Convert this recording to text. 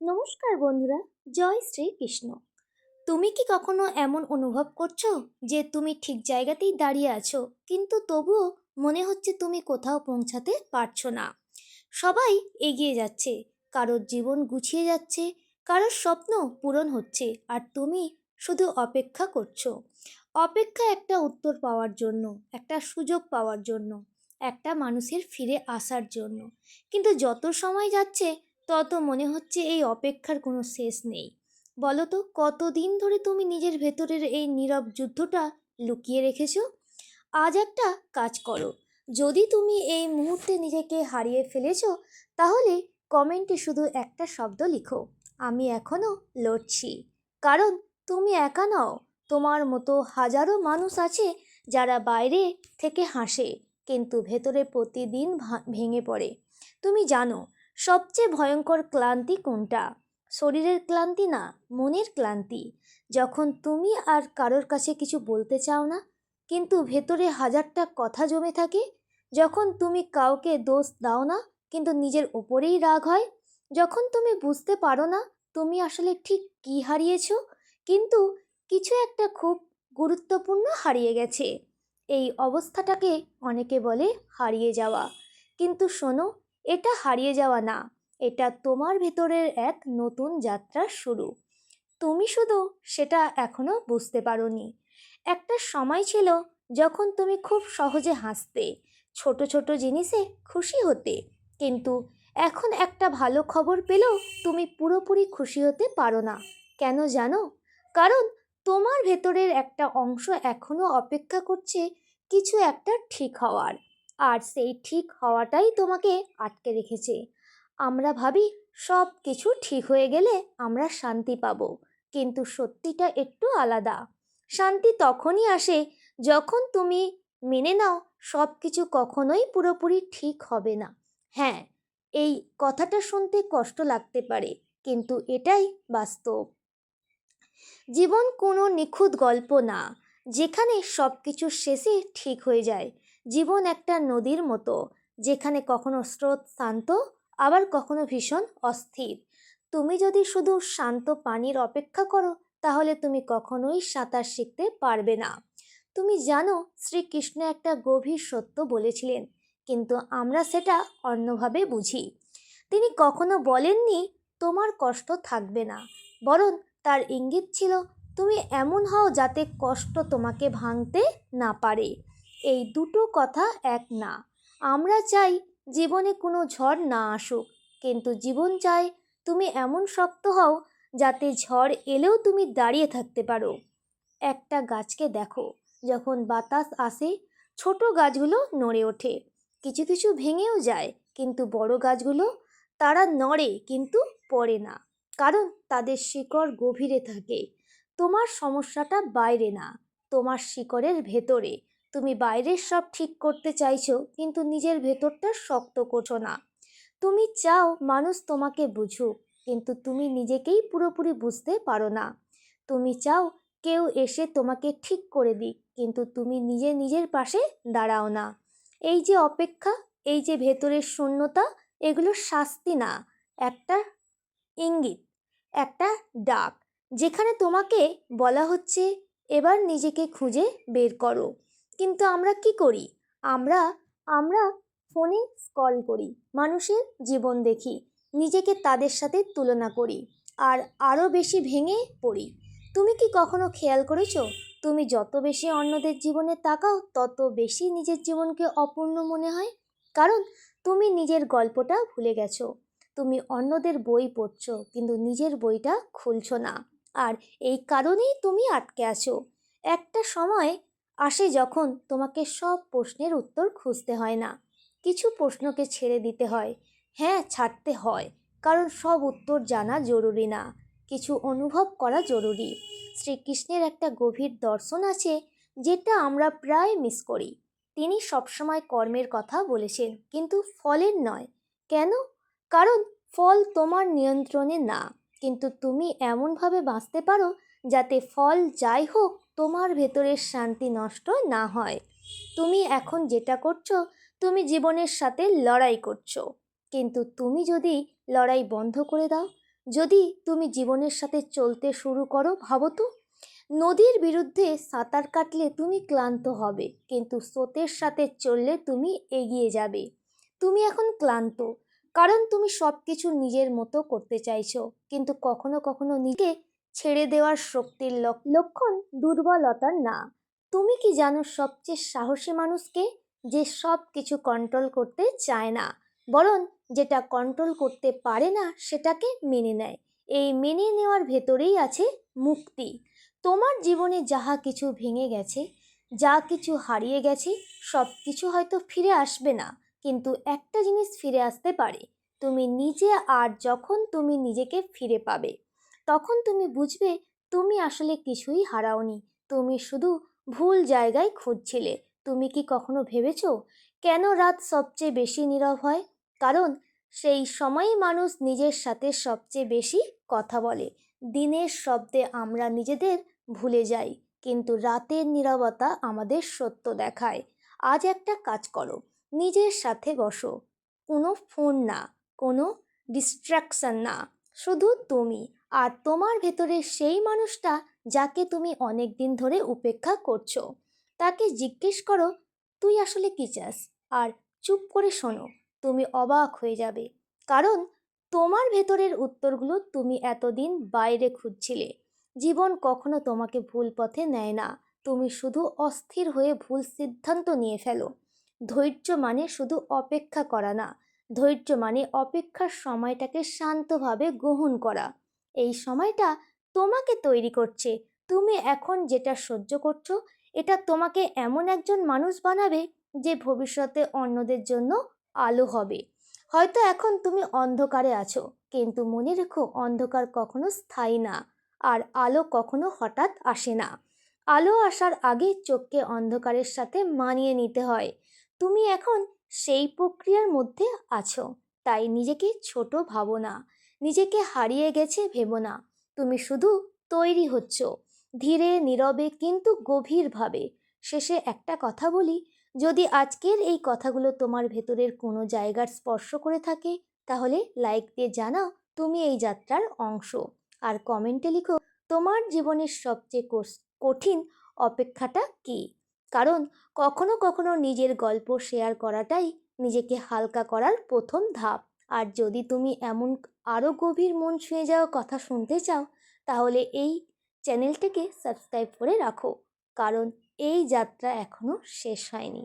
নমস্কার বন্ধুরা, জয় শ্রীকৃষ্ণ। তুমি কি কখনো এমন অনুভব করছো যে তুমি ঠিক জায়গাতেই দাঁড়িয়ে আছো, কিন্তু তবুও মনে হচ্ছে তুমি কোথাও পৌঁছাতে পারছো না? সবাই এগিয়ে যাচ্ছে, কারোর জীবন গুছিয়ে যাচ্ছে, কারোর স্বপ্ন পূরণ হচ্ছে, আর তুমি শুধু অপেক্ষা করছো। অপেক্ষা একটা উত্তর পাওয়ার জন্য, একটা সুযোগ পাওয়ার জন্য, একটা মানুষের ফিরে আসার জন্য। কিন্তু যত সময় যাচ্ছে তত মনে হচ্ছে এই অপেক্ষার কোনো শেষ নেই। বলো তো, কতদিন ধরে তুমি নিজের ভেতরের এই নীরব যুদ্ধটা লুকিয়ে রেখেছো? আজ একটা কাজ করো। যদি তুমি এই মুহূর্তে নিজেকে হারিয়ে ফেলেছো, তাহলে কমেন্টে শুধু একটা শব্দ লিখো, আমি এখনো লড়ছি। কারণ তুমি একা নও। তোমার মতো হাজারো মানুষ আছে যারা বাইরে থেকে হাসে, কিন্তু ভেতরে প্রতিদিন ভেঙে পড়ে। তুমি জানো সবচেয়ে ভয়ঙ্কর ক্লান্তি কোনটা? শরীরের ক্লান্তি না, মনের ক্লান্তি। যখন তুমি আর কারোর কাছে কিছু বলতে চাও না, কিন্তু ভেতরে হাজারটা কথা জমে থাকে। যখন তুমি কাউকে দোষ দাও না, কিন্তু নিজের ওপরেই রাগ হয়। যখন তুমি বুঝতে পারো না তুমি আসলে ঠিক কী হারিয়েছো, কিন্তু কিছু একটা খুব গুরুত্বপূর্ণ হারিয়ে গেছে। এই অবস্থাটাকে অনেকে বলে হারিয়ে যাওয়া। কিন্তু শোনো, এটা হারিয়ে যাওয়া না, এটা তোমার ভেতরের এক নতুন যাত্রার শুরু। তুমি শুধু সেটা এখনো বুঝতে পারোনি। একটা সময় ছিল যখন তুমি খুব সহজে হাসতে, ছোট ছোট জিনিসে খুশি হতে। কিন্তু এখন একটা ভালো খবর পেলেও তুমি পুরোপুরি খুশি হতে পারো না। কেন জানো? কারণ তোমার ভেতরের একটা অংশ এখনো অপেক্ষা করছে কিছু একটা ঠিক হওয়ার। আর সেই ঠিক হওয়াটাই তোমাকে আটকে রেখেছে। আমরা ভাবি সব কিছু ঠিক হয়ে গেলে আমরা শান্তি পাবো, কিন্তু সত্যিটা একটু আলাদা। শান্তি তখনই আসে যখন তুমি মেনে নাও সব কিছু কখনোই পুরোপুরি ঠিক হবে না। হ্যাঁ, এই কথাটা শুনতে কষ্ট লাগতে পারে, কিন্তু এটাই বাস্তব। জীবন কোনো নিখুঁত গল্প না, যেখানে সব কিছু শেষে ঠিক হয়ে যায়। জীবন একটা নদীর মতো, যেখানে কখনো স্রোত শান্ত, আবার কখনো ভীষণ অস্থির। তুমি যদি শুধু শান্ত পানির অপেক্ষা করো, তাহলে তুমি কখনোই সাঁতার শিখতে পারবে না। তুমি জানো, শ্রীকৃষ্ণ একটা গভীর সত্য বলেছিলেন, কিন্তু আমরা সেটা অন্যভাবে বুঝি। তিনি কখনো বলেননি তোমার কষ্ট থাকবে না, বরং তার ইঙ্গিত ছিল তুমি এমন হও যাতে কষ্ট তোমাকে ভাঙতে না পারে। এই দুটো কথা এক না। আমরা চাই জীবনে কোনো ঝড় না আসুক, কিন্তু জীবন চায় তুমি এমন শক্ত হও যাতে ঝড় এলেও তুমি দাঁড়িয়ে থাকতে পারো। একটা গাছকে দেখো, যখন বাতাস আসে ছোট গাছগুলো নড়ে ওঠে, কিছু কিছু ভেঙেও যায়, কিন্তু বড় গাছগুলো তারা নড়ে কিন্তু পড়ে না, কারণ তাদের শিকড় গভীরে থাকে। তোমার সমস্যাটা বাইরে না, তোমার শিকড়ের ভেতরে। তুমি বাইরের সব ঠিক করতে চাইছো, কিন্তু নিজের ভেতরটা শক্ত করছো না। তুমি চাও মানুষ তোমাকে বুঝুক, কিন্তু তুমি নিজেকেই পুরোপুরি বুঝতে পারো না। তুমি চাও কেউ এসে তোমাকে ঠিক করে দিক, কিন্তু তুমি নিজে নিজের পাশে দাঁড়াও না। এই যে অপেক্ষা, এই যে ভেতরের শূন্যতা, এগুলো শাস্তি না, একটা ইঙ্গিত, একটা ডাক, যেখানে তোমাকে বলা হচ্ছে এবার নিজেকে খুঁজে বের করো। কিন্তু আমরা কি করি? আমরা আমরা ফোনে স্ক্রল করি, মানুষের জীবন দেখি, নিজেকে তাদের সাথে তুলনা করি, আর আরও বেশি ভেঙে পড়ি। তুমি কি কখনো খেয়াল করেছো, তুমি যত বেশি অন্যদের জীবনে তাকাও তত বেশি নিজের জীবনকে অপূর্ণ মনে হয়? কারণ তুমি নিজের গল্পটা ভুলে গেছো। তুমি অন্যদের বই পড়ছো, কিন্তু নিজের বইটা খুলছো না। আর এই কারণেই তুমি আটকে আছো। একটা সময় আসে যখন তোমাকে সব প্রশ্নের উত্তর খুঁজতে হয় না, কিছু প্রশ্নকে ছেড়ে দিতে হয়। হ্যাঁ, ছাড়তে হয়, কারণ সব উত্তর জানা জরুরি না, কিছু অনুভব করা জরুরি। শ্রীকৃষ্ণের একটা গভীর দর্শন আছে, যেটা আমরা প্রায় মিস করি। তিনি সবসময় কর্মের কথা বলেছেন, কিন্তু ফলের নয়। কেন? কারণ ফল তোমার নিয়ন্ত্রণে না, কিন্তু তুমি এমনভাবে বাঁচতে পারো যাতে ফল যাই হোক তোমার ভেতরের শান্তি নষ্ট না হয়। তুমি এখন যেটা করছো, তুমি জীবনের সাথে লড়াই করছো। কিন্তু তুমি যদি লড়াই বন্ধ করে দাও, যদি তুমি জীবনের সাথে চলতে শুরু করো, ভাবো তো, নদীর বিরুদ্ধে সাঁতার কাটলে তুমি ক্লান্ত হবে, কিন্তু স্রোতের সাথে চললে তুমি এগিয়ে যাবে। তুমি এখন ক্লান্ত কারণ তুমি সব কিছু নিজের মতো করতে চাইছো, কিন্তু কখনো কখনো নিজেকে ছেড়ে দেওয়ার শক্তির লক্ষণ দুর্বলতার না। তুমি কি জানো সবচেয়ে সাহসী মানুষকে? যে সব কিছু কন্ট্রোল করতে চায় না, বরং যেটা কন্ট্রোল করতে পারে না সেটাকে মেনে নেয়। এই মেনে নেওয়ার ভেতরেই আছে মুক্তি। তোমার জীবনে যাহা কিছু ভেঙে গেছে, যা কিছু হারিয়ে গেছে, সব কিছু হয়তো ফিরে আসবে না, কিন্তু একটা জিনিস ফিরে আসতে পারে, তুমি নিজে। আর যখন তুমি নিজেকে ফিরে পাবে, তখন তুমি বুঝবে তুমি আসলে কিছুই হারাওনি, তুমি শুধু ভুল জায়গায় খুঁজছিলে। তুমি কি কখনো ভেবেছো কেন রাত সবচেয়ে বেশি নীরব হয়? কারণ সেই সময়ই মানুষ নিজের সাথে সবচেয়ে বেশি কথা বলে। দিনের শব্দে আমরা নিজেদের ভুলে যাই, কিন্তু রাতের নীরবতা আমাদের সত্য দেখায়। আজ একটা কাজ করো, নিজের সাথে বসো। কোনো ফোন না, কোনো ডিস্ট্রাকশন না, শুধু তুমি আর তোমার ভেতরে সেই মানুষটা যাকে তুমি অনেক দিন ধরে উপেক্ষা করছো। তাকে জিজ্ঞেস করো তুই আসলে কি চাস, আর চুপ করে শোনো। তুমি অবাক হয়ে যাবে, কারণ তোমার ভেতরের উত্তরগুলো তুমি এতদিন বাইরে খুঁজছিলে। জীবন কখনো তোমাকে ভুল পথে নেয় না, তুমি শুধু অস্থির হয়ে ভুল সিদ্ধান্ত নিয়ে ফেলো। ধৈর্য মানে শুধু অপেক্ষা করা না, ধৈর্য মানে অপেক্ষার সময়টাকে শান্তভাবে গ্রহণ করা। এই সময়টা তোমাকে তৈরি করছে। তুমি এখন যেটা সহ্য করছো, এটা তোমাকে এমন একজন মানুষ বানাবে যে ভবিষ্যতে অন্যদের জন্য আলো হবে। হয়তো এখন তুমি অন্ধকারে আছো, কিন্তু মনে রেখো অন্ধকার কখনো স্থায়ী না, আর আলো কখনো হঠাৎ আসে না। আলো আসার আগে চোখকে অন্ধকারের সাথে মানিয়ে নিতে হয়। তুমি এখন সেই প্রক্রিয়ার মধ্যে আছো, তাই নিজেকে ছোট ভাবো না, নিজেকে হারিয়ে গেছে ভেবো না। তুমি শুধু তৈরি হচ্ছ, ধীরে নীরবে কিন্তু গভীরভাবে। শেষে একটা কথা বলি, যদি আজকের এই কথাগুলো তোমার ভেতরের কোনো জায়গার স্পর্শ করে থাকে, তাহলে লাইক দিয়ে জানাও তুমি এই যাত্রার অংশ। আর কমেন্টে লিখো তোমার জীবনের সবচেয়ে কঠিন অপেক্ষাটা কী। কারণ কখনো কখনো নিজের গল্প শেয়ার করাটাই নিজেকে হালকা করার প্রথম ধাপ। আর যদি তুমি এমন আরও গভীর মন ছুঁয়ে যাওয়া কথা শুনতে চাও, তাহলে এই চ্যানেলটিকে সাবস্ক্রাইব করে রাখো, কারণ এই যাত্রা এখনও শেষ হয়নি।